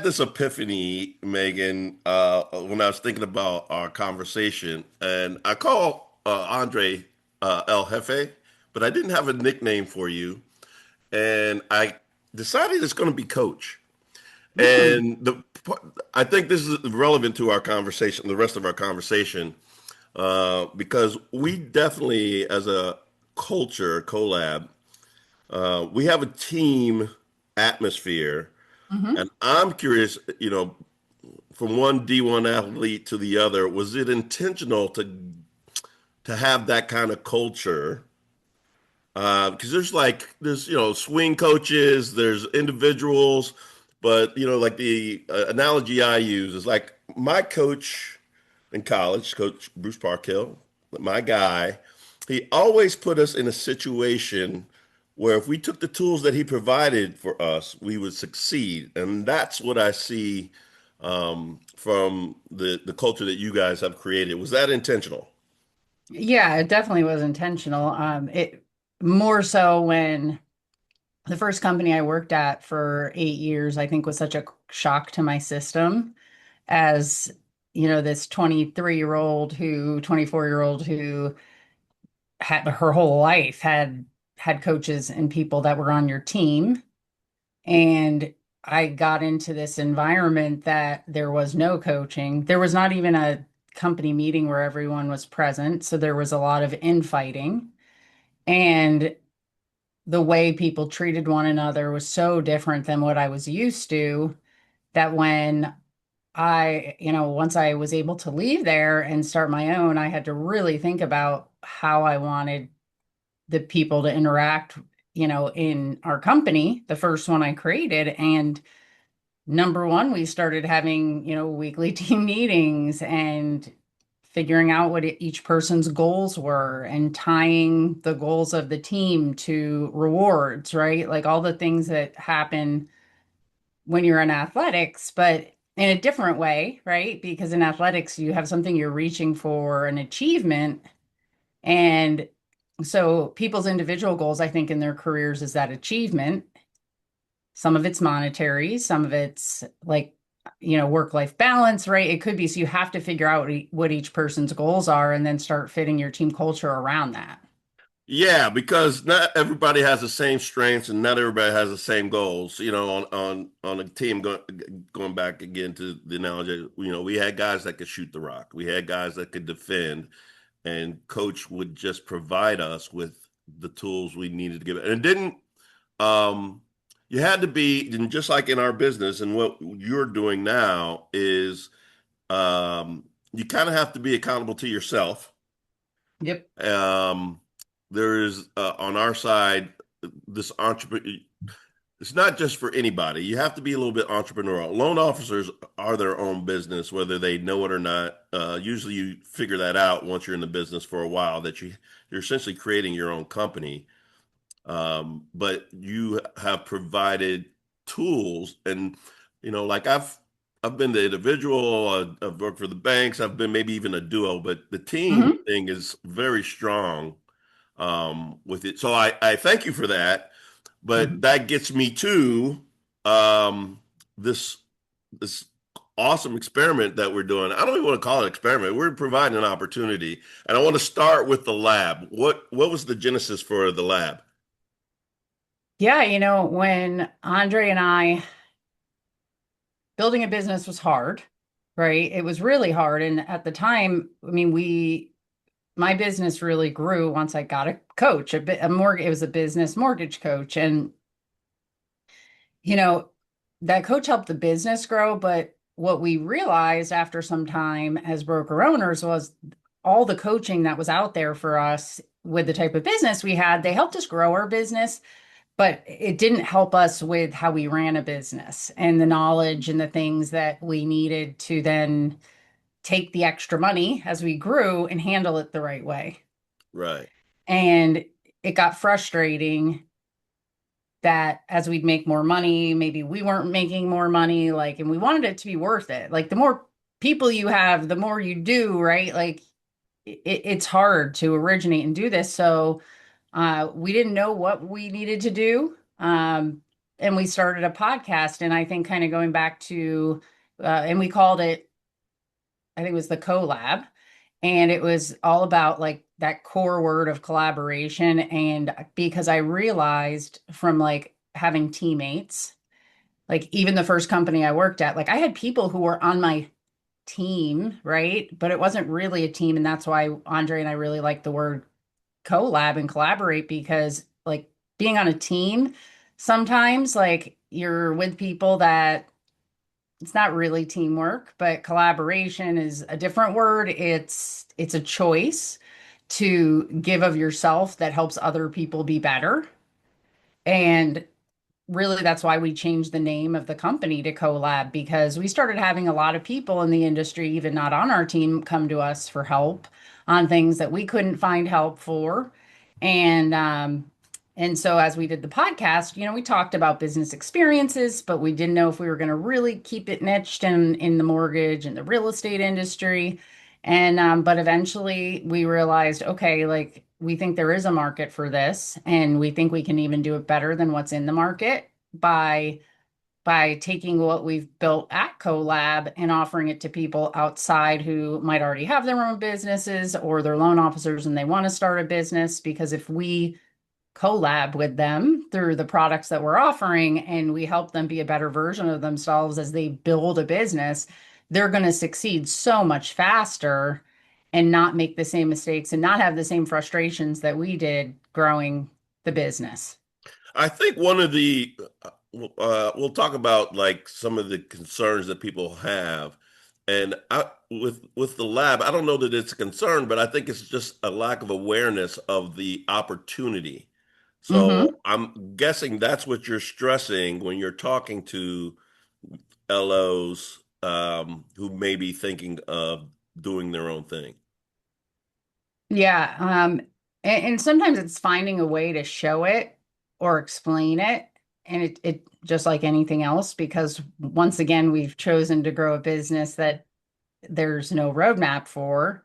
This epiphany, Megan, when I was thinking about our conversation, and I call Andre El Jefe, but I didn't have a nickname for you, and I decided it's going to be Coach. Hmm. And I think this is relevant to our conversation, the rest of our conversation, because we definitely, as a culture collab, we have a team atmosphere, Hmm. and I'm curious, from one D1 athlete to the other, was it intentional to have that kind of culture? Because there's swing coaches, there's individuals, but like the analogy I use is like my coach in college, Coach Bruce Parkhill, my guy. He always put us in a situation where if we took the tools that he provided for us, we would succeed, and that's what I see from the culture that you guys have created. Was that intentional? Yeah, it definitely was intentional. It more so when the first company I worked at for 8 years, I think was such a shock to my system as, this 23-year-old 24-year-old who had her whole life had coaches and people that were on your team. And I got into this environment that there was no coaching. There was not even a company meeting where everyone was present. So there was a lot of infighting. And the way people treated one another was so different than what I was used to that when once I was able to leave there and start my own, I had to really think about how I wanted the people to interact, in our company, the first one I created. And number one, we started having, weekly team meetings and figuring out what each person's goals were and tying the goals of the team to rewards, right? Like all the things that happen when you're in athletics, but in a different way, right? Because in athletics, you have something you're reaching for, an achievement. And so people's individual goals, I think, in their careers is that achievement. Some of it's monetary, some of it's like, work-life balance, right? It could be. So you have to figure out what each person's goals are and then start fitting your team culture around that. Yeah, because not everybody has the same strengths and not everybody has the same goals. On a team going back again to the analogy, we had guys that could shoot the rock. We had guys that could defend, and coach would just provide us with the tools we needed to give it. And it didn't you had to be, and just like in our business and what you're doing now is you kind of have to be accountable to yourself. Yep. um, there is on our side this entrepreneur. It's not just for anybody. You have to be a little bit entrepreneurial. Loan officers are their own business, whether they know it or not. Usually, you figure that out once you're in the business for a while that you're essentially creating your own company. But you have provided tools, and like I've been the individual. I've worked for the banks. I've been maybe even a duo, but the team Hmm. thing is very strong with it. So I thank you for that. But Hmm. that gets me to um, this this awesome experiment that we're doing. I don't even want to call it an experiment. We're providing an opportunity, and I want to start with the lab. What was the genesis for the lab? Yeah, when Andre and I building a business was hard, right? It was really hard. And at the time, I mean, my business really grew once I got a coach, a mortgage, it was a business mortgage coach. And, you know, that coach helped the business grow. But what we realized after some time as broker owners was all the coaching that was out there for us with the type of business we had, they helped us grow our business, but it didn't help us with how we ran a business and the knowledge and the things that we needed to then take the extra money as we grew and handle it the right way. Right. And it got frustrating that as we'd make more money, maybe we weren't making more money, like, and we wanted it to be worth it. Like, the more people you have, the more you do, right? Like, it's hard to originate and do this. So, we didn't know what we needed to do. and we started a podcast. And I think kind of going back to, and we called it, I think it was the collab. And it was all about like that core word of collaboration. And because I realized from like having teammates, like even the first company I worked at, like I had people who were on my team, right? But it wasn't really a team. And that's why Andre and I really like the word collab and collaborate, because like being on a team, sometimes like you're with people that it's not really teamwork, but collaboration is a different word. It's a choice to give of yourself that helps other people be better. And really that's why we changed the name of the company to collab, because we started having a lot of people in the industry, even not on our team, come to us for help on things that we couldn't find help for. And so as we did the podcast, we talked about business experiences, but we didn't know if we were going to really keep it niched in the mortgage and the real estate industry. And but eventually we realized, okay, like we think there is a market for this, and we think we can even do it better than what's in the market by taking what we've built at CoLab and offering it to people outside who might already have their own businesses or they're loan officers and they want to start a business. Because if we collab with them through the products that we're offering and we help them be a better version of themselves as they build a business, they're going to succeed so much faster and not make the same mistakes and not have the same frustrations that we did growing the business. I think one of the we'll talk about like some of the concerns that people have, and with the lab, I don't know that it's a concern, but I think it's just a lack of awareness of the opportunity. Hmm. So I'm guessing that's what you're stressing when you're talking to LOs who may be thinking of doing their own thing. Yeah. And sometimes it's finding a way to show it or explain it. And it just like anything else, because once again, we've chosen to grow a business that there's no roadmap for.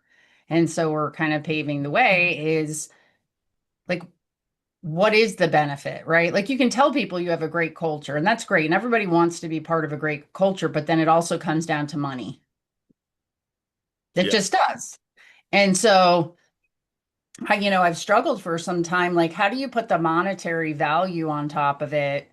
And so we're kind of paving the way is like, what is the benefit, right? Like you can tell people you have a great culture, and that's great. And everybody wants to be part of a great culture, but then it also comes down to money. It Yeah. just does. And so I've struggled for some time. Like, how do you put the monetary value on top of it?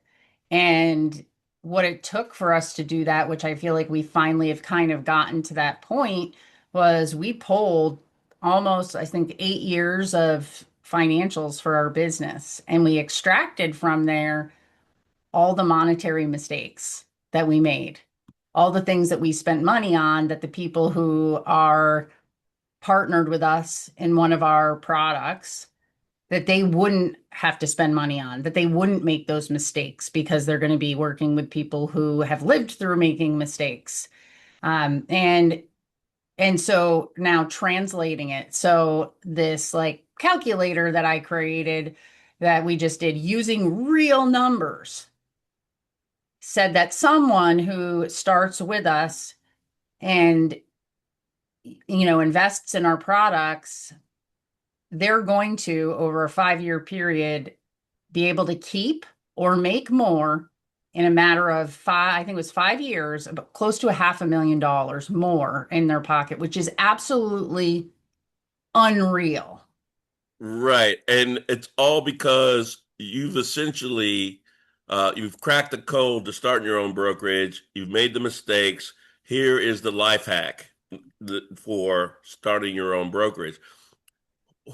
And what it took for us to do that, which I feel like we finally have kind of gotten to that point, was we pulled almost, I think, 8 years of financials for our business. And we extracted from there all the monetary mistakes that we made, all the things that we spent money on that the people who are partnered with us in one of our products that they wouldn't have to spend money on, that they wouldn't make those mistakes because they're going to be working with people who have lived through making mistakes. Um, and and so now translating it. So this like calculator that I created that we just did using real numbers said that someone who starts with us and invests in our products, they're going to, over a 5 year period, be able to keep or make more in a matter of five, I think it was 5 years, about close to a $500,000 more in their pocket, which is absolutely unreal. Right. And it's all because you've essentially you've cracked the code to start your own brokerage. You've made the mistakes. Here is the life hack for starting your own brokerage.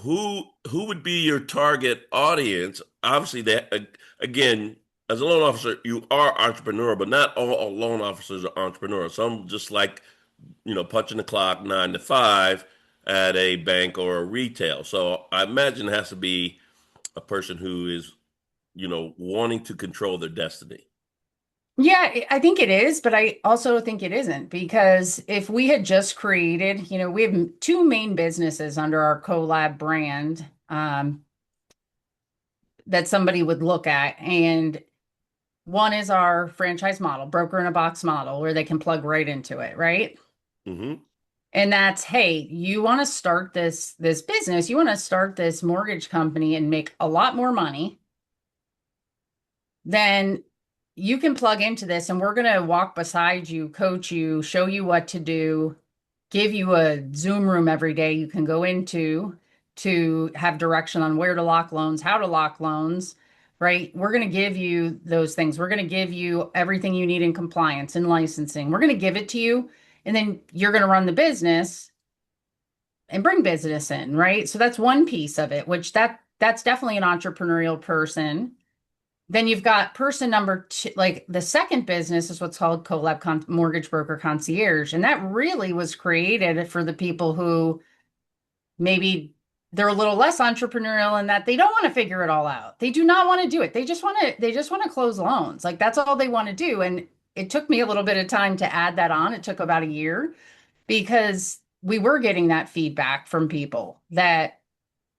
Who would be your target audience? Obviously, that again, as a loan officer, you are entrepreneurial, but not all loan officers are entrepreneurs. Some just like punching the clock 9 to 5 at a bank or a retail. So I imagine it has to be a person who is, wanting to control their destiny. Yeah, I think it is, but I also think it isn't, because if we had just created, we have two main businesses under our collab brand, that somebody would look at. And one is our franchise model, broker in a box model, where they can plug right into it, right? Hmm. And that's, hey, you want to start this business, you want to start this mortgage company and make a lot more money, then you can plug into this and we're going to walk beside you, coach you, show you what to do, give you a Zoom room every day you can go into to have direction on where to lock loans, how to lock loans, right? We're going to give you those things. We're going to give you everything you need in compliance and licensing. We're going to give it to you, and then you're going to run the business and bring business in, right? So that's one piece of it, which that's definitely an entrepreneurial person. Then you've got person number two, like the second business is what's called mortgage broker concierge. And that really was created for the people who maybe they're a little less entrepreneurial in that they don't want to figure it all out. They do not want to do it. They just want to close loans. Like that's all they want to do. And it took me a little bit of time to add that on. It took about a year because we were getting that feedback from people that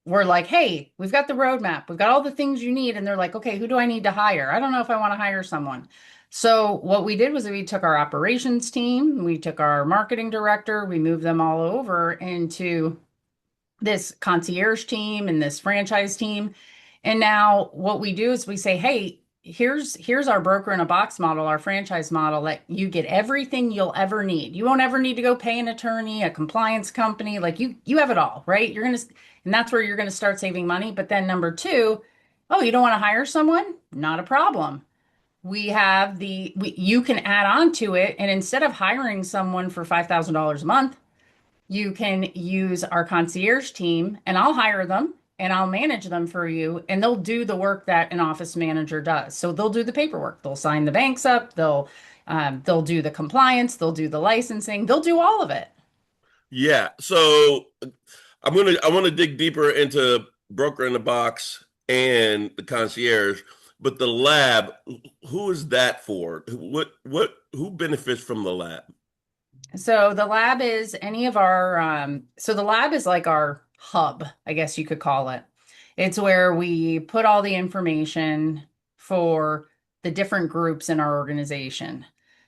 we're like, hey, we've got the roadmap. We've got all the things you need. And they're like, okay, who do I need to hire? I don't know if I want to hire someone. So what we did was we took our operations team, we took our marketing director, we moved them all over into this concierge team and this franchise team. And now what we do is we say, hey, here's our broker in a box model, our franchise model that you get everything you'll ever need. You won't ever need to go pay an attorney, a compliance company, like you have it all, right? And that's where you're going to start saving money. But then number two, oh, you don't want to hire someone? Not a problem. You can add on to it. And instead of hiring someone for $5,000 a month, you can use our concierge team and I'll hire them and I'll manage them for you and they'll do the work that an office manager does. So they'll do the paperwork, they'll sign the banks up, they'll do the compliance, they'll do the licensing, they'll do all of it. Yeah. So I want to dig deeper into broker in the box and the concierge, but the lab, who is that for? Who benefits from the lab? So the lab is any of so the lab is like our hub, I guess you could call it. It's where we put all the information for the different groups in our organization.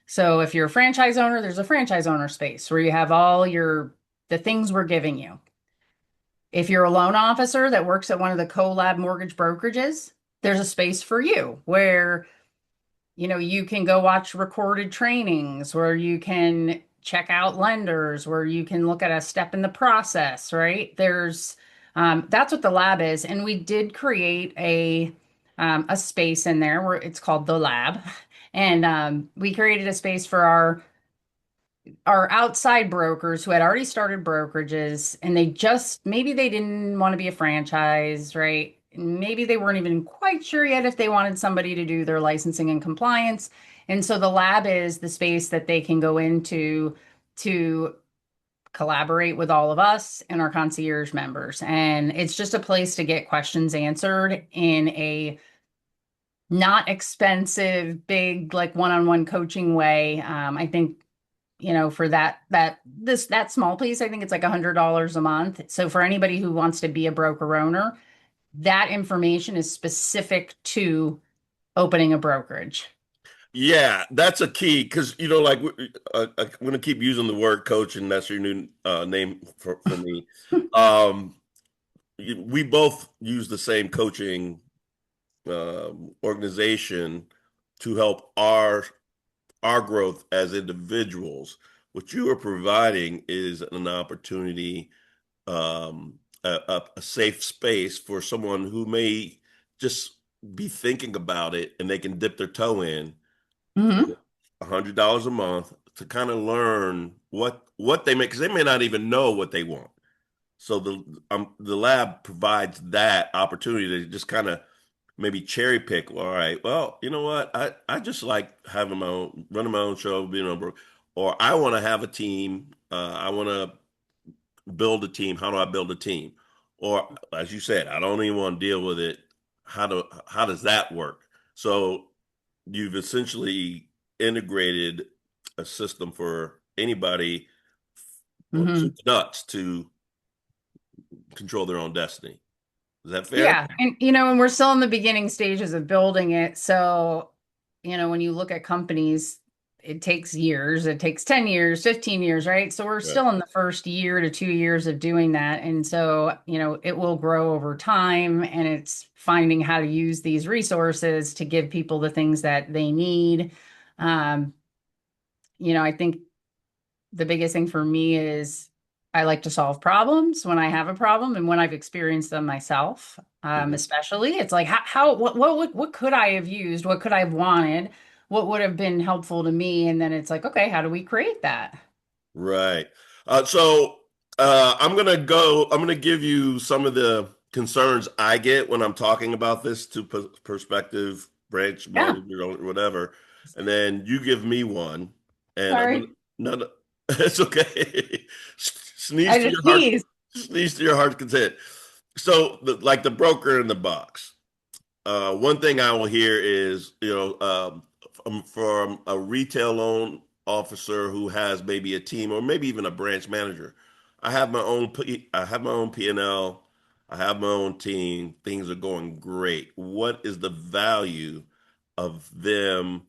So if you're a franchise owner, there's a franchise owner space where you have the things we're giving you. If you're a loan officer that works at one of the collab mortgage brokerages, there's a space for you where you can go watch recorded trainings where you can check out lenders, where you can look at a step in the process, right? That's what the lab is. And we did create a space in there where it's called the lab. And we created a space for our outside brokers who had already started brokerages and maybe they didn't want to be a franchise, right? Maybe they weren't even quite sure yet if they wanted somebody to do their licensing and compliance. And so the lab is the space that they can go into to collaborate with all of us and our concierge members. And it's just a place to get questions answered in a not expensive, big, like one-on-one coaching way. I think for that small piece, I think it's like $100 a month. So for anybody who wants to be a broker owner, that information is specific to opening a brokerage. Yeah, that's a key because like I'm going to keep using the word coach, and that's your new name for me. Um, we both use the same coaching organization to help our growth as individuals. What you are providing is an opportunity, a safe space for someone who may just be thinking about it and they can dip their toe in for Hmm. $100 a month to kind of learn what they make because they may not even know what they want. So the lab provides that opportunity to just kind of maybe cherry pick. All right, well, you know what? I just like having running my own show, being on broke, or I want to have a team. I want to build a team. How do I build a team? Or as you said, I don't even want to deal with it. How does that work? So you've essentially integrated a system for anybody or Hmm. soup to nuts to control their own destiny. Is that fair? Yeah. And we're still in the beginning stages of building it. So, when you look at companies, it takes years. It takes 10 years, 15 years, right? So we're Right. still in the first year to 2 years of doing that. And so, it will grow over time, and it's finding how to use these resources to give people the things that they need. Um, I think the biggest thing for me is I like to solve problems when I have a problem and when I've experienced them myself. Mhm. Especially, it's like what could I have used? What could I have wanted? What would have been helpful to me? And then it's like, okay, how do we create that? Right. So I'm gonna give you some of the concerns I get when I'm talking about this to prospective branch Yeah. manager or whatever, and then you give me one, and I'm gonna Sorry. no, no, it's okay. Sneeze I to just your heart, sneezed. sneeze to your heart's content. So, like the broker in the box. One thing I will hear is, from a retail loan officer who has maybe a team or maybe even a branch manager. I have my own P&L. I have my own team. Things are going great. What is the value of them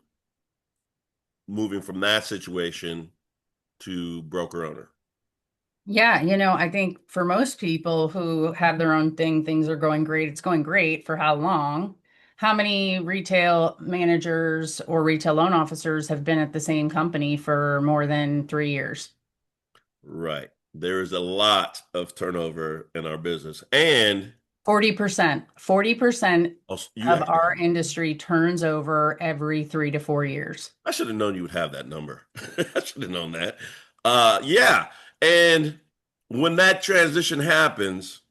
moving from that situation to broker owner? Yeah, I think for most people who have their own thing, things are going great. It's going great for how long? How many retail managers or retail loan officers have been at the same company for more than 3 years? Right. There is a lot of turnover in our business, and 40%. 40% also, you of actually our industry turns over every 3 to 4 years. I should have known you would have that number. I should have known that. Yeah. And when that transition happens,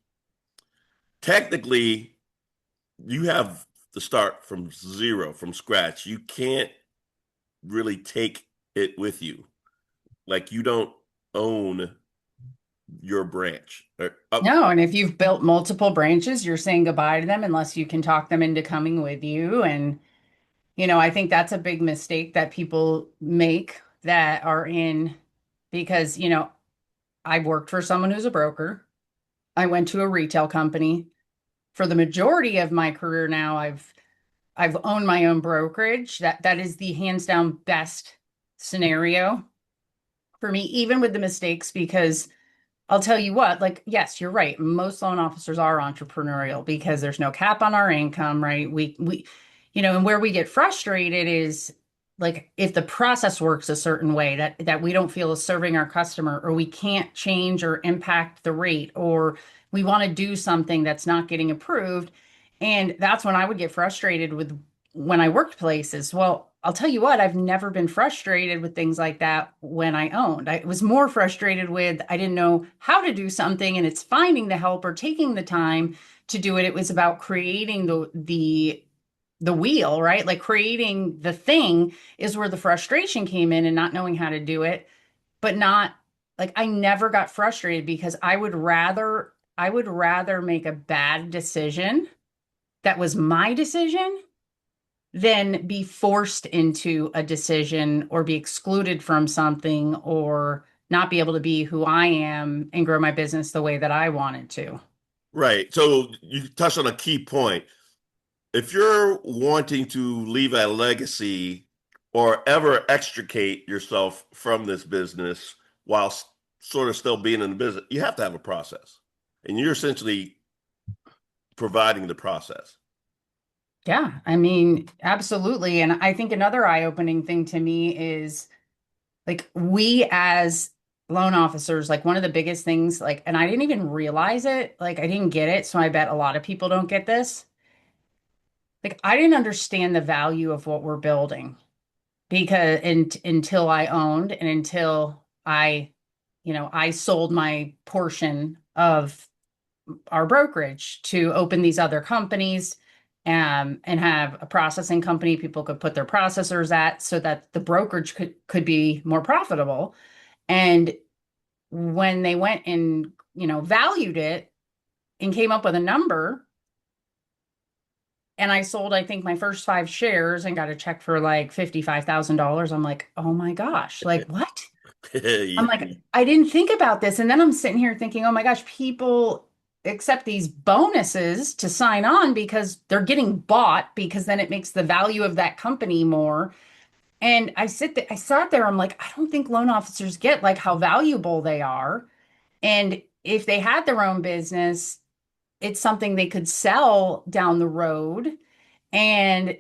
technically, you have to start from zero, from scratch. You can't really take it with you. Like you don't own your branch. No, and if you've built multiple branches, you're saying goodbye to them unless you can talk them into coming with you. And I think that's a big mistake that people make that are in because, I've worked for someone who's a broker. I went to a retail company. For the majority of my career now, I've owned my own brokerage. That is the hands down best scenario for me, even with the mistakes, because I'll tell you what, like, yes, you're right. Most loan officers are entrepreneurial because there's no cap on our income, right? And where we get frustrated is like if the process works a certain way that we don't feel is serving our customer, or we can't change or impact the rate, or we want to do something that's not getting approved. And that's when I would get frustrated with when I worked places. Well, I'll tell you what, I've never been frustrated with things like that when I owned. I was more frustrated with I didn't know how to do something, and it's finding the help or taking the time to do it. It was about creating the wheel, right? Like creating the thing is where the frustration came in, and not knowing how to do it, but not like I never got frustrated because I would rather make a bad decision that was my decision than be forced into a decision or be excluded from something or not be able to be who I am and grow my business the way that I wanted to. Right. So you touched on a key point. If you're wanting to leave a legacy or ever extricate yourself from this business while sort of still being in the business, you have to have a process. And you're essentially providing the process. Yeah, I mean, absolutely. And I think another eye-opening thing to me is like we as loan officers, like one of the biggest things, like, and I didn't even realize it, like I didn't get it. So I bet a lot of people don't get this. Like I didn't understand the value of what we're building because until I owned and until I sold my portion of our brokerage to open these other companies, and have a processing company people could put their processors at so that the brokerage could be more profitable. And when they went and, valued it and came up with a number, and I sold, I think, my first 5 shares and got a check for like $55,000. I'm like, oh my gosh, like what? I'm like, I didn't think about this. And then I'm sitting here thinking, oh my gosh, people accept these bonuses to sign on because they're getting bought, because then it makes the value of that company more. And I sat there, I'm like, I don't think loan officers get like how valuable they are. And if they had their own business, it's something they could sell down the road and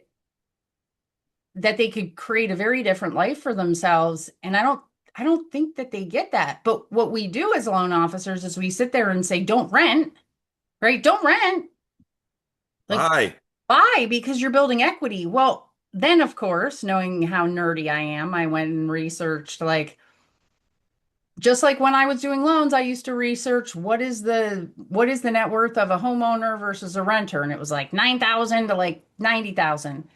that they could create a very different life for themselves. And I don't think that they get that. But what we do as loan officers is we sit there and say, don't rent, right? Don't rent. Like Hi. buy because you're building equity. Well, then of course, knowing how nerdy I am, I went and researched like just like when I was doing loans, I used to research what is the net worth of a homeowner versus a renter, and it was like 9,000 to like 90,000.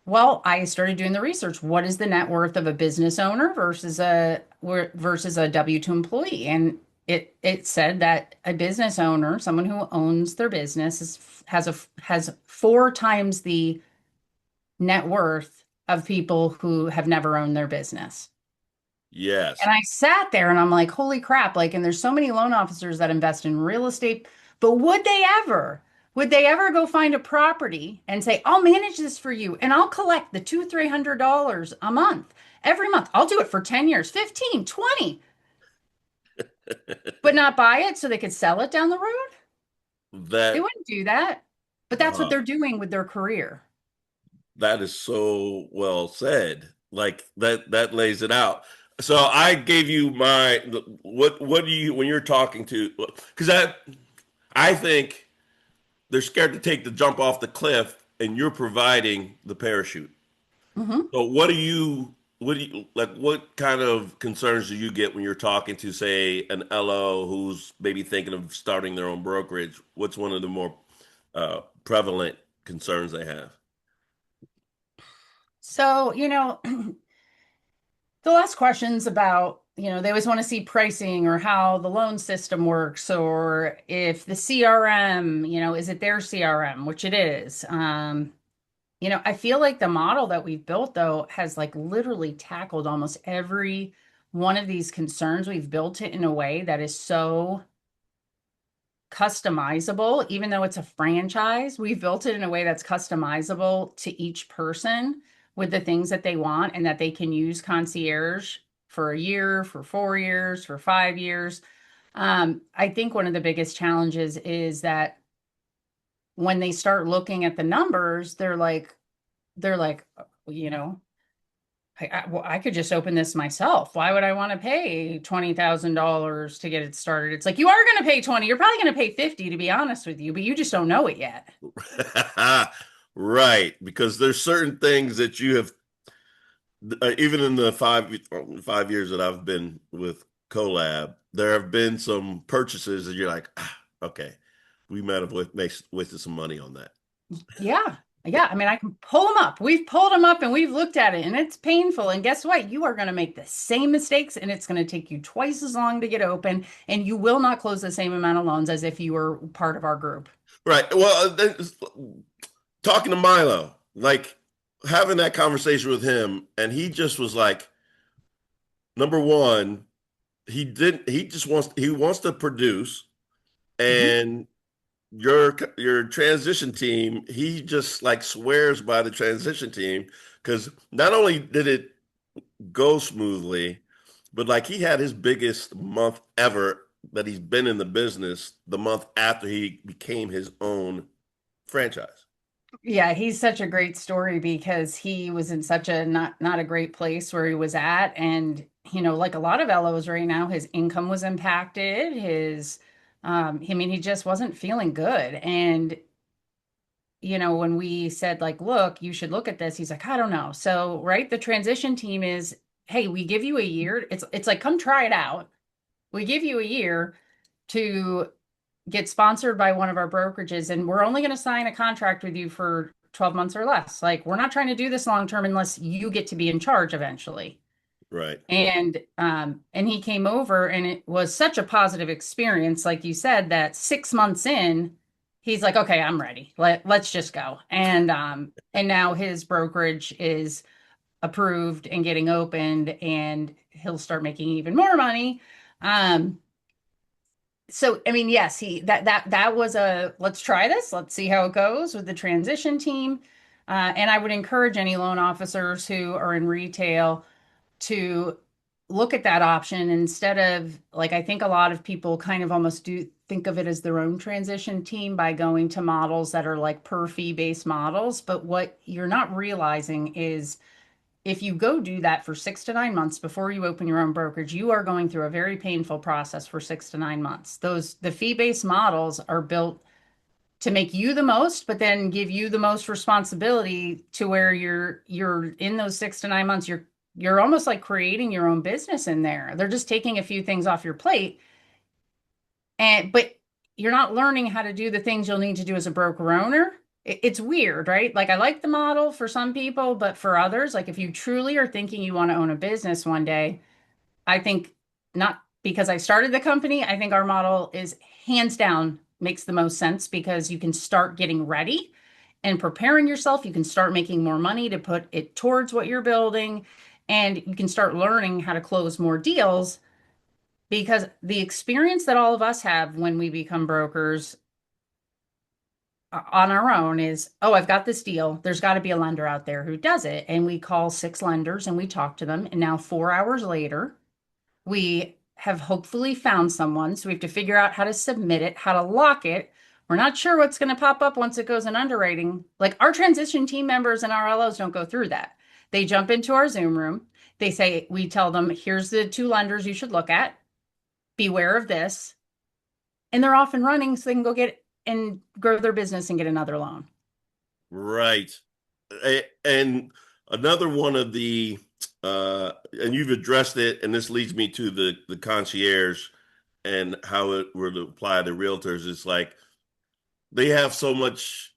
Well, I started doing the research. What is the net worth of a business owner versus a W-2 employee? And it said that a business owner, someone who owns their business, has four times the net worth of people who have never owned their business. Yes. And I sat there and I'm like, holy crap, like, and there's so many loan officers that invest in real estate, but would they ever go find a property and say, I'll manage this for you and I'll collect the two, $300 a month every month. I'll do it for 10 years, 15, 20, but not buy it so they could sell it down the road? They That wouldn't do that. But that's what uh, they're doing with their career. that is so well said. Like that lays it out. So I gave you what do you when you're talking to because I think they're scared to take the jump off the cliff and you're providing the parachute. Mhm. So what do you like what kind of concerns do you get when you're talking to say an LO who's maybe thinking of starting their own brokerage? What's one of the more prevalent concerns they have? So, they'll ask questions about, they always want to see pricing or how the loan system works, or if the CRM, is it their CRM, which it is. I feel like the model that we've built, though, has like literally tackled almost every one of these concerns. We've built it in a way that is so customizable, even though it's a franchise. We've built it in a way that's customizable to each person with the things that they want and that they can use concierge for a year, for 4 years, for 5 years. I think one of the biggest challenges is that when they start looking at the numbers, they're like, you know, well, I could just open this myself. Why would I want to pay $20,000 to get it started? It's like you are going to pay 20. You're probably going to pay 50 to be honest with you, but you just don't know it yet. Right, because there's certain things that you have even in the 5 years that I've been with Collab, there have been some purchases that you're like, okay, we might have wasted some money on that. Yeah. Yeah. I mean, I can pull them up. We've pulled them up and we've looked at it and it's painful. And guess what? You are going to make the same mistakes and it's going to take you twice as long to get open. And you will not close the same amount of loans as if you were part of our group. Right. Well, talking to Milo, like having that conversation with him, and he just was like, number one, he didn't. He wants to produce, Mhm. and your transition team, he just like swears by the transition team because not only did it go smoothly, but like he had his biggest month ever that he's been in the business the month after he became his own franchise. Yeah, he's such a great story because he was in such a not a great place where he was at. And, like a lot of LOs right now, his income was impacted. I mean, he just wasn't feeling good. And, when we said, like, look, you should look at this, he's like, I don't know. So, right, the transition team is, hey, we give you a year. It's like, come try it out. We give you a year to get sponsored by one of our brokerages, and we're only going to sign a contract with you for 12 months or less. Like, we're not trying to do this long term unless you get to be in charge eventually. Right. And he came over and it was such a positive experience, like you said, that 6 months in, he's like, okay, I'm ready. Let's just go. And now his brokerage is approved and getting opened and he'll start making even more money. Um, so I mean, yes, he that was a let's try this, let's see how it goes with the transition team. And I would encourage any loan officers who are in retail to look at that option instead of, like, I think a lot of people kind of almost do think of it as their own transition team by going to models that are like per fee based models. But what you're not realizing is if you go do that for 6 to 9 months before you open your own brokerage, you are going through a very painful process for 6 to 9 months. The fee based models are built to make you the most, but then give you the most responsibility to where you're in those 6 to 9 months, you're almost like creating your own business in there. They're just taking a few things off your plate, and but you're not learning how to do the things you'll need to do as a broker owner. It's weird, right? Like I like the model for some people, but for others, like if you truly are thinking you want to own a business one day, I think not because I started the company. I think our model is hands down makes the most sense because you can start getting ready and preparing yourself. You can start making more money to put it towards what you're building, and you can start learning how to close more deals because the experience that all of us have when we become brokers on our own is, oh, I've got this deal. There's got to be a lender out there who does it. And we call 6 lenders and we talk to them. And now 4 hours later, we have hopefully found someone. So we have to figure out how to submit it, how to lock it. We're not sure what's going to pop up once it goes in underwriting. Like our transition team members and RLOs don't go through that. They jump into our Zoom room. They say, we tell them, here's the 2 lenders you should look at. Beware of this. And they're off and running so they can go get and grow their business and get another loan. Right. And another one of the and you've addressed it, and this leads me to the concierge and how it would apply to realtors. It's like they have so much,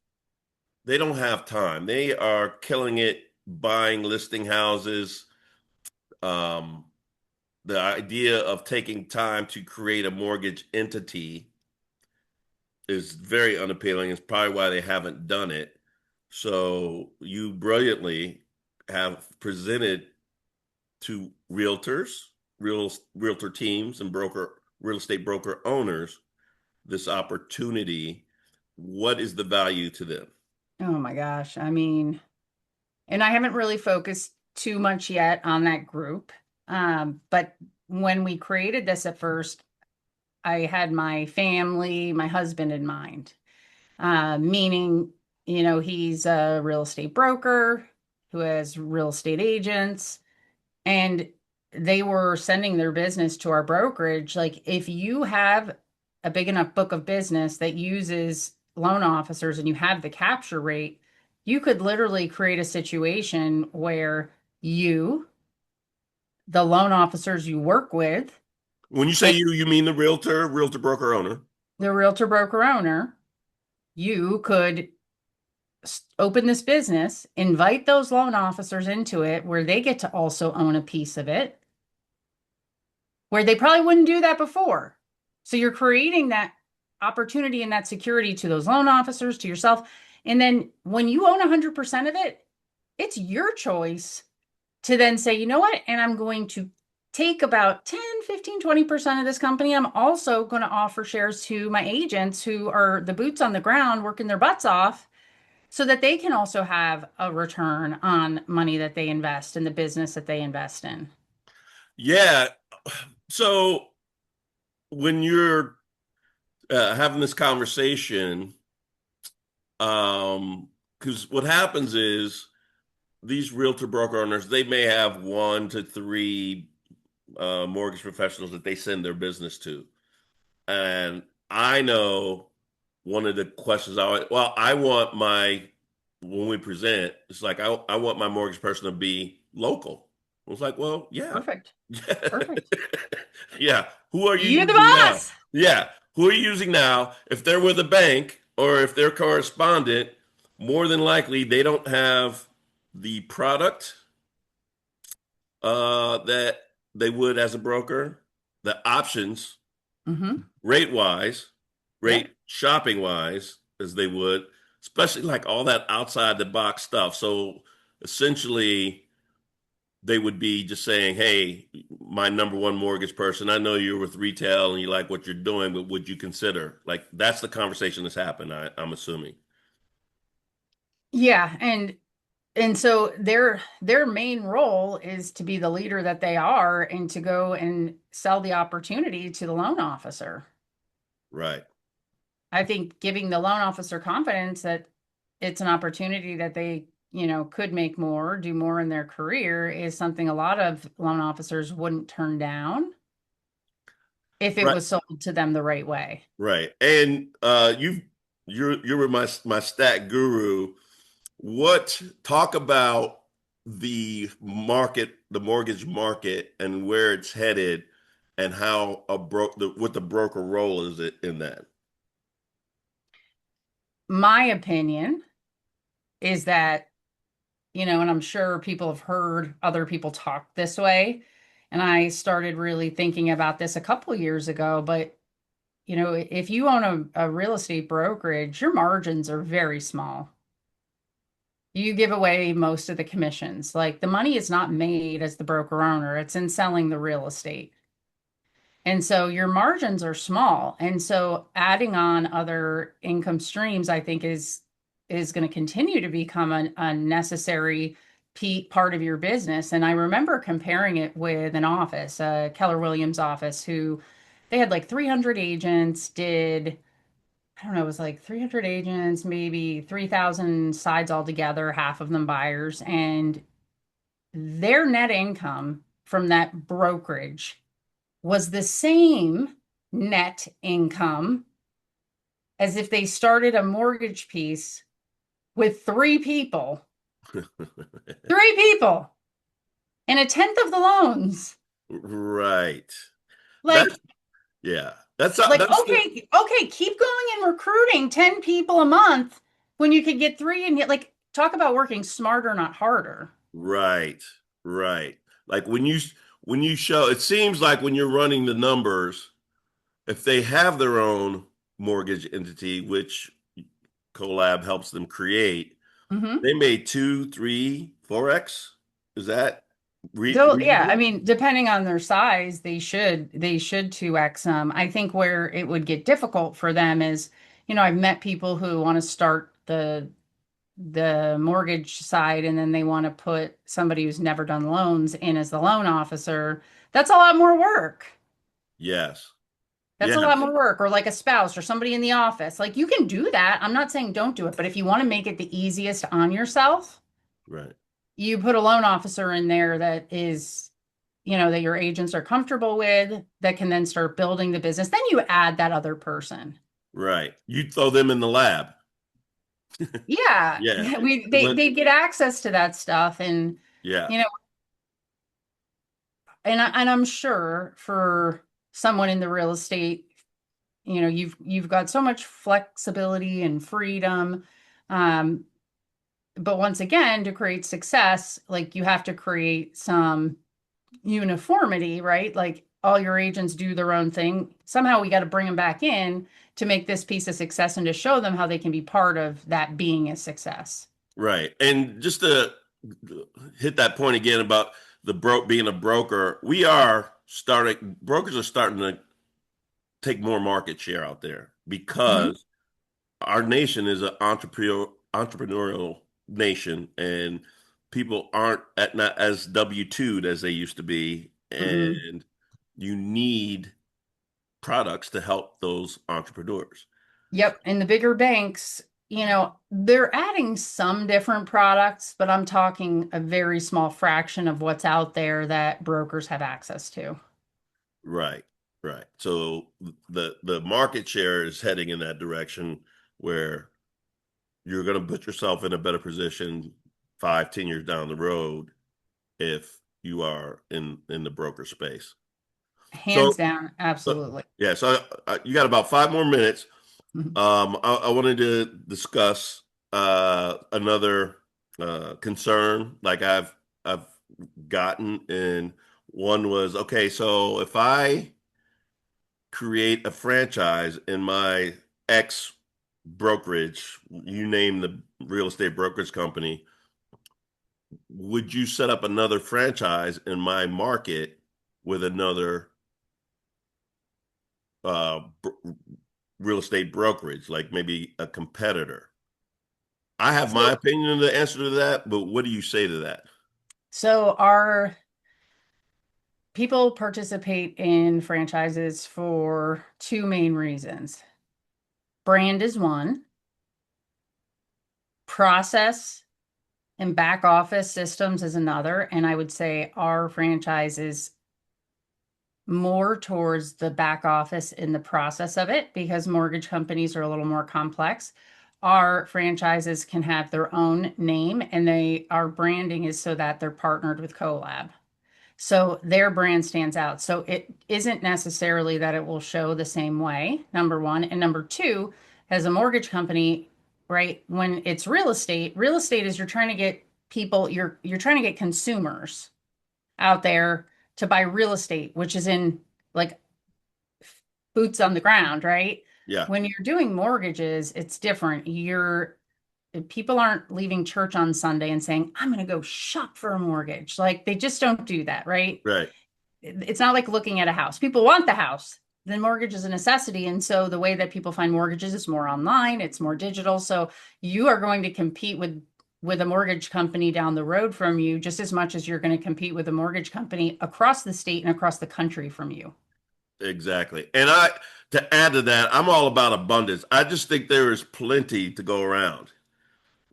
they don't have time. They are killing it buying listing houses. Um, the idea of taking time to create a mortgage entity is very unappealing. It's probably why they haven't done it. So you brilliantly have presented to realtors, realtor teams, and real estate broker owners this opportunity. What is the value to them? Oh my gosh. I mean, and I haven't really focused too much yet on that group. But when we created this at first, I had my family, my husband in mind, meaning, he's a real estate broker who has real estate agents, and they were sending their business to our brokerage. Like, if you have a big enough book of business that uses loan officers and you have the capture rate, you could literally create a situation where you, the loan officers you work with, When you say and you mean the realtor broker owner. the realtor broker owner, you could open this business, invite those loan officers into it where they get to also own a piece of it, where they probably wouldn't do that before. So you're creating that opportunity and that security to those loan officers, to yourself. And then when you own 100% of it, it's your choice to then say, you know what? And I'm going to take about 10, 15, 20% of this company. I'm also going to offer shares to my agents who are the boots on the ground working their butts off so that they can also have a return on money that they invest in the business that they invest in. Yeah. So when you're having this conversation, because what happens is these realtor broker owners, they may have 1 to 3 mortgage professionals that they send their business to. And I know one of the questions I want when we present, it's like, I want my mortgage person to be local. I was like, well, yeah. Perfect. Perfect. Yeah. Who are you You're the using now? boss. Yeah. Who are you using now? If they're with a bank or if they're correspondent, more than likely they don't have the product that they would as a broker, the options Mm-hmm. rate wise, Yep. rate shopping wise, as they would, especially like all that outside the box stuff. So essentially, they would be just saying, "Hey, my number one mortgage person, I know you're with retail and you like what you're doing, but would you consider?" Like that's the conversation that's happened. I'm assuming. Yeah, and so their main role is to be the leader that they are and to go and sell the opportunity to the loan officer. Right. I think giving the loan officer confidence that it's an opportunity that they, could make more, do more in their career is something a lot of loan officers wouldn't turn down if it Right. was sold to them the right way. Right. And you're my stat guru. What talk about the market, the mortgage market, and where it's headed, and how what the broker role is in that. My opinion is that, and I'm sure people have heard other people talk this way. And I started really thinking about this a couple years ago, but if you own a real estate brokerage, your margins are very small. You give away most of the commissions. Like the money is not made as the broker owner, it's in selling the real estate. And so your margins are small. And so adding on other income streams, I think is going to continue to become a necessary part of your business. And I remember comparing it with an office, Keller Williams office, who they had like 300 agents, did I don't know, it was like 300 agents, maybe 3,000 sides altogether, half of them buyers, and their net income from that brokerage was the same net income as if they started a mortgage piece with three people, and a tenth of the loans. Right. Like, That's yeah. That's the okay, keep going and recruiting 10 people a month when you could get three and get like talk about working smarter, not harder. right. Right. Like when you show it seems like when you're running the numbers, if they have their own mortgage entity, which Colab helps them create, Hmm. they made two, three, 4x. Is that So yeah, I reasonable? mean, depending on their size, they should 2x them. I think where it would get difficult for them is, I've met people who want to start the mortgage side and then they want to put somebody who's never done loans in as the loan officer. That's a lot more work. Yes. That's Yeah. a lot more work, or like a spouse or somebody in the office. Like you can do that. I'm not saying don't do it, but if you want to make it the easiest on yourself, Right. you put a loan officer in there that is, that your agents are comfortable with, that can then start building the business. Then you add that other person. Right. You throw them in the lab. Yeah, Yeah. they get access to that stuff, and Yeah. you know, and I'm sure for someone in the real estate, you've got so much flexibility and freedom. Um, but once again, to create success, like you have to create some uniformity, right? Like all your agents do their own thing. Somehow we got to bring them back in to make this piece a success and to show them how they can be part of that being a success. Right. And just to hit that point again about the being a broker, brokers are starting to take more market share out there Hmm. because our nation is an entrepreneurial nation, and people aren't not as W-2'd as they used to be, Hmm. and you need products to help those entrepreneurs. Yep. And the bigger banks, they're adding some different products, but I'm talking a very small fraction of what's out there that brokers have access to. Right, right. So the market share is heading in that direction where you're going to put yourself in a better position 5, 10 years down the road if you are in the broker space. So Hands down, absolutely. yeah, so you got about 5 more minutes. Mhm. I wanted to discuss another concern like I've gotten, and one was okay. So if I create a franchise in my ex brokerage, you name the real estate brokerage company, would you set up another franchise in my market with another uh, real estate brokerage, like maybe a competitor? I have my So, opinion on the answer to that, but what do you say to that? so our people participate in franchises for two main reasons. Brand is one, process and back office systems is another. And I would say our franchise is more towards the back office in the process of it because mortgage companies are a little more complex. Our franchises can have their own name and our branding is so that they're partnered with Colab. So their brand stands out. So it isn't necessarily that it will show the same way, number one. And number two, as a mortgage company, right, when it's real estate is you're trying to get people, you're trying to get consumers out there to buy real estate, which is in like boots on the ground, right? Yeah, When you're doing mortgages, it's different. You're people aren't leaving church on Sunday and saying, I'm going to go shop for a mortgage. Like they just don't do that, right? right. It's not like looking at a house. People want the house. The mortgage is a necessity. And so the way that people find mortgages is more online, it's more digital. So you are going to compete with a mortgage company down the road from you just as much as you're going to compete with a mortgage company across the state and across the country from you. Exactly. And to add to that, I'm all about abundance. I just think there is plenty to go around.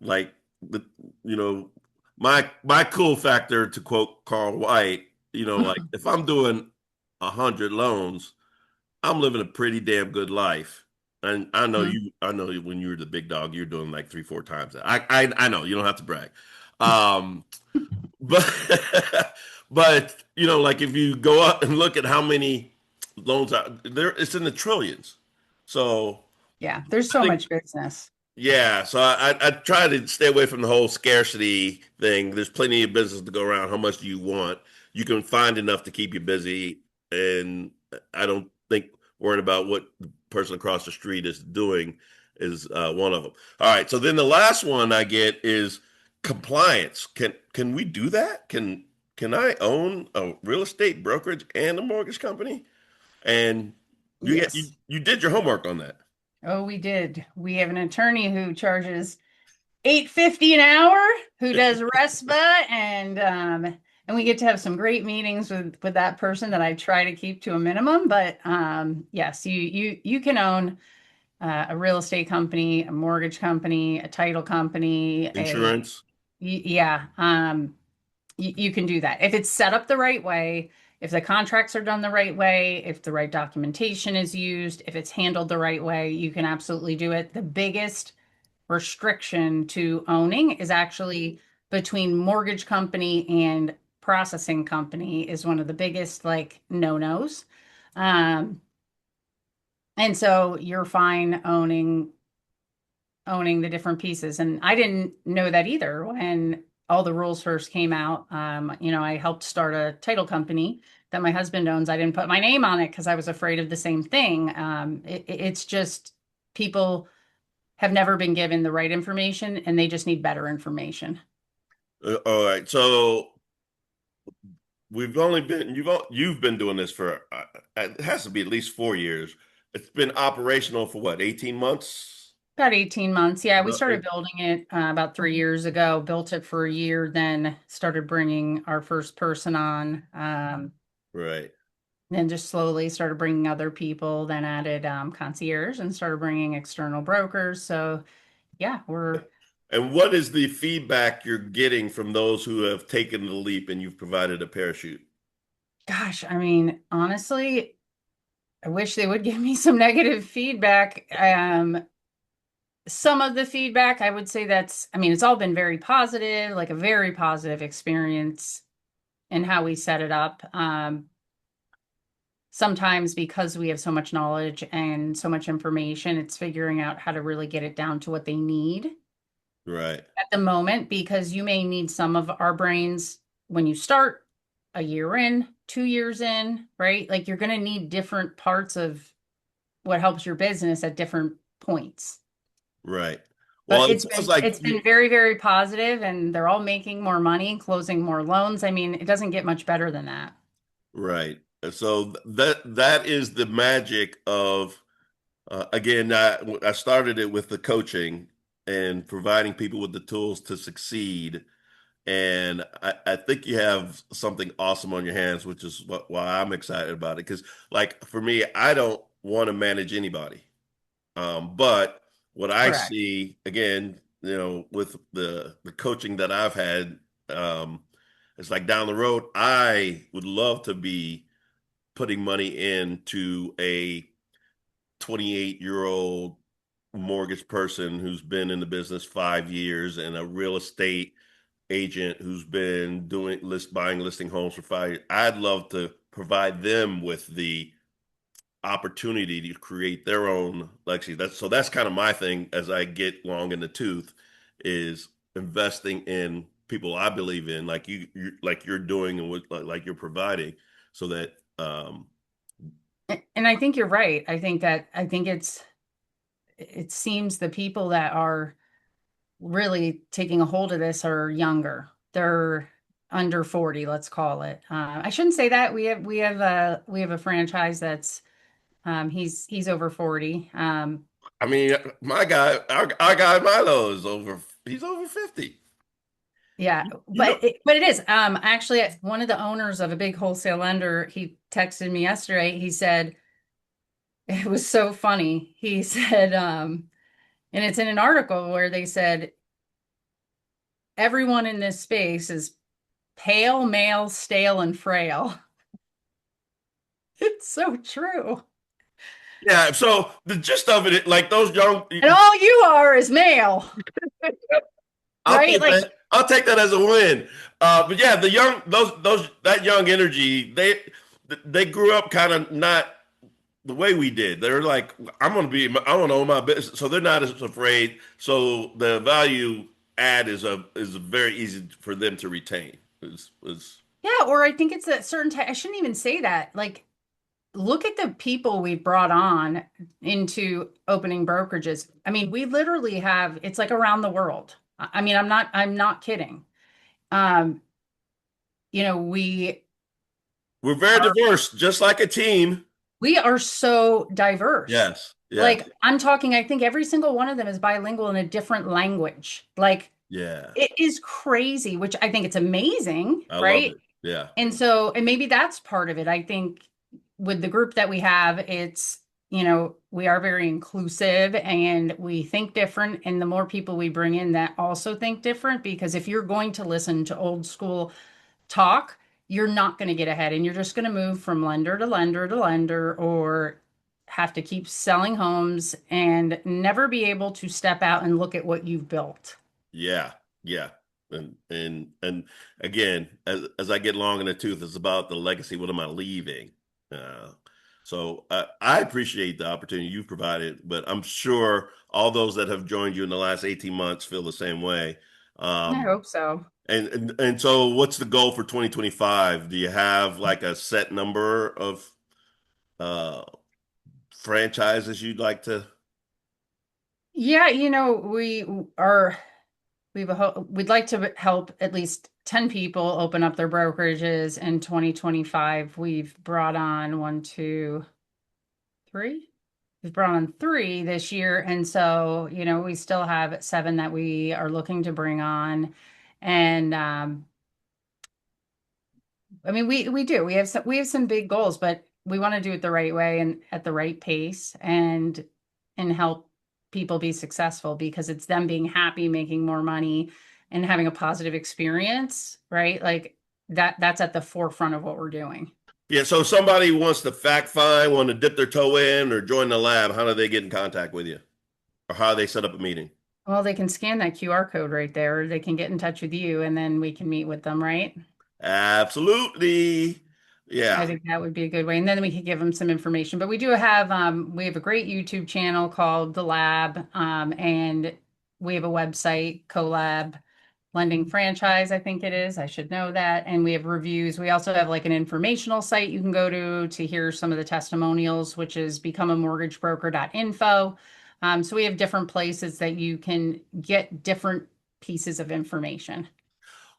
Like the, you know, my cool factor, to quote Carl White, like if I'm doing 100 loans, I'm living a pretty damn good life. And I know when you're the big dog, you're doing like three, four times that. I know you don't have to brag. Um, but but like if you go up and look at how many loans are there, it's in the trillions. So Yeah, there's I so think much business. yeah, so I try to stay away from the whole scarcity thing. There's plenty of business to go around. How much do you want? You can find enough to keep you busy, and I don't think worrying about what the person across the street is doing is one of them. All right, so then the last one I get is compliance. Can we do that? Can I own a real estate brokerage and a mortgage company? And Yes. you did your homework on that. Oh, we did. We have an attorney who charges 850 an hour who does RESPA and we get to have some great meetings with that person that I try to keep to a minimum. But yes, you can own a real estate company, a mortgage company, a title company, Insurance. yeah, you can do that if it's set up the right way, if the contracts are done the right way, if the right documentation is used, if it's handled the right way, you can absolutely do it. The biggest restriction to owning is actually between mortgage company and processing company is one of the biggest like no-nos. Um, and so you're fine owning the different pieces. And I didn't know that either when all the rules first came out. I helped start a title company that my husband owns. I didn't put my name on it because I was afraid of the same thing. It's just people have never been given the right information and they just need better information. All right. So you've been doing this for it has to be at least 4 years. It's been operational for what, 18 months? About 18 months. Yeah, we About started eight- building it about 3 years ago, built it for a year, then started bringing our first person on. Right. Then just slowly started bringing other people, then added concierge and started bringing external brokers. So yeah, And what is the feedback you're getting from those who have taken the leap and you've provided a parachute? gosh, I mean, honestly, I wish they would give me some negative feedback. Some of the feedback, I would say I mean, it's all been very positive, like a very positive experience in how we set it up. Sometimes because we have so much knowledge and so much information, it's figuring out how to really get it down to what they need Right. at the moment, because you may need some of our brains when you start a year in, 2 years in, right? Like you're going to need different parts of what helps your business at different points. Right. Well, But it it's sounds been like it's been very, very positive and they're all making more money and closing more loans. I mean, it doesn't get much better than that. right. So that is the magic of again, I started it with the coaching. and providing people with the tools to succeed. And I think you have something awesome on your hands, which is why I'm excited about it. Because, like, for me, I don't want to manage anybody. But what I Correct. see, again, with the coaching that I've had, um, it's like down the road, I would love to be putting money into a 28-year-old mortgage person who's been in the business 5 years and a real estate agent who's been doing buying listing homes for 5 years. I'd love to provide them with the opportunity to create their own legacy. That's kind of my thing as I get long in the tooth is investing in people I believe in, like like you're doing and what like you're providing, so that And I think you're right. I think it seems the people that are really taking a hold of this are younger. They're under 40, let's call it. I shouldn't say that. We have a franchise that's he's over 40. I mean, our guy Milo is he's over 50. Yeah, You know, but it is. Actually, one of the owners of a big wholesale lender, he texted me yesterday. He said it was so funny. He said, and it's in an article where they said everyone in this space is pale, male, stale, and frail. It's so true. yeah. So the gist of it, like those young, And all you are is male, I'll right? take Like, that. I'll take that as a win. But yeah, the young those that young energy, they grew up kind of not the way we did. They're like, I want to own my business, so they're not as afraid. So the value add is very easy for them to retain. Is yeah, or I think it's a certain type. I shouldn't even say that. Like, look at the people we brought on into opening brokerages. I mean, we literally have, it's like around the world. I mean, I'm not kidding. Um, you know, we're very are, diverse, just like a team. we are so diverse. Yes, yes, Like, I'm talking, I think every single one of them is bilingual in a different language. Like, yeah. it is crazy, which I think it's amazing, I love right? it. Yeah. And so, and maybe that's part of it. I think with the group that we have, it's, we are very inclusive and we think different. And the more people we bring in that also think different, because if you're going to listen to old school talk, you're not going to get ahead and you're just going to move from lender to lender to lender or have to keep selling homes and never be able to step out and look at what you've built. Yeah, yeah. And again, as I get long in the tooth, it's about the legacy. What am I leaving? Uh, I appreciate the opportunity you've provided, but I'm sure all those that have joined you in the last 18 months feel the same way. I Um, hope so. and so what's the goal for 2025? Do you have like a set number of uh franchises you'd like to? Yeah, we'd like to help at least 10 people open up their brokerages in 2025. We've brought on one, two, three. We've brought on three this year. And so, we still have seven that we are looking to bring on. And I mean, we do. We have some big goals, but we want to do it the right way and at the right pace and help people be successful because it's them being happy, making more money and having a positive experience, right? Like that's at the forefront of what we're doing. Yeah, so if somebody wants to fact find, want to dip their toe in or join the lab, how do they get in contact with you? Or how do they set up a meeting? Well, they can scan that QR code right there. Or they can get in touch with you and then we can meet with them, right? Absolutely. I Yeah. think that would be a good way. And then we could give them some information. But we have a great YouTube channel called The Lab. And we have a website, Collab Lending Franchise, I think it is. I should know that. And we have reviews. We also have like an informational site you can go to hear some of the testimonials, which is becomeamortgagebroker.info. So we have different places that you can get different pieces of information.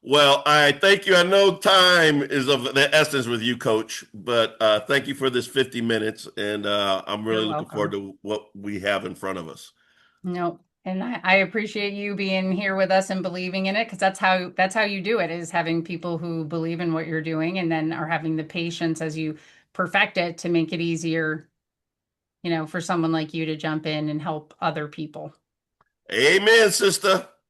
Well, I thank you. I know time is of the essence with you, Coach, but thank you for this 50 minutes. And I'm really You're looking forward welcome. to what we have in front of us. No. And I appreciate you being here with us and believing in it, because that's how you do it, is having people who believe in what you're doing and then are having the patience as you perfect it to make it easier, for someone like you to jump in and help other people. Amen, sister.